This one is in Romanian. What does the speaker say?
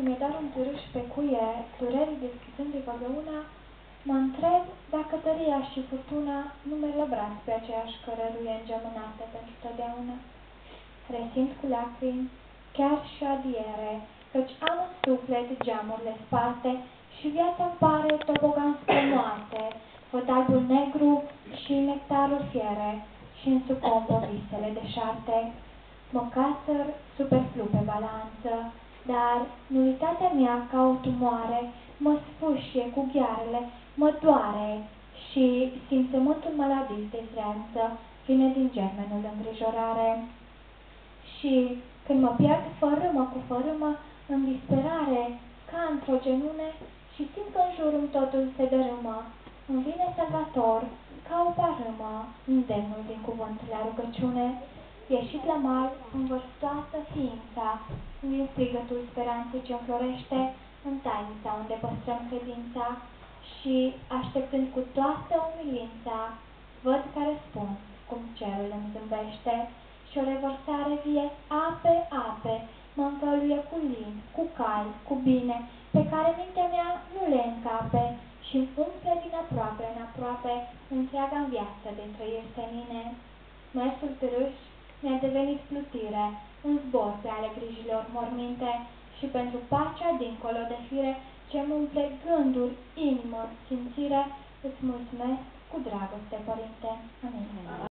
mi-e doar un târâș pe cuie, durerii deschizându-i văgăuna, mă întreb dacă tăria și furtuna nu merg la braț pe aceeași cărăruie îngemânată pentru totdeauna. Resimt cu lacrimi chiar și adiere, căci am în suflet geamurile sparte și viața-mi pare tobogan spre moarte, văd albul negru și nectarul fiere și-mi sucombă visele deșarte. Mă cațăr superflu pe balanță, dar nulitatea mea ca o tumoare mă sfâșie cu ghearele, mă doare și simțământul maladiv de zreanță vine din germenul îngrijorare. Și când mă pierd fărâmă cu fărâmă în disperare, ca într-o genune, și simt că în jurul totul se dărâmă, îmi vine Salvator ca o parâmă, îndemnul din cuvânt la rugăciune. Ieșit la mal, învărs toată ființa din strigătul speranței ce înflorește în tainița unde păstrăm credința și, așteptând cu toată umilința, văd ca răspuns cum cerul îmi zâmbește și o revărsare vie ape mă încăluie cu lin, cu cal, cu bine, pe care mintea mea nu le încape și îmi umple din aproape în aproape întreaga-mi viață de trăiri senine. Mersul târâș mi-a devenit plutire, un zbor pe ale grijilor morminte și pentru pacea dincolo de fire ce-mi umple gânduri, inimă, simțire, îți mulțumesc cu dragoste, Părinte. Amin.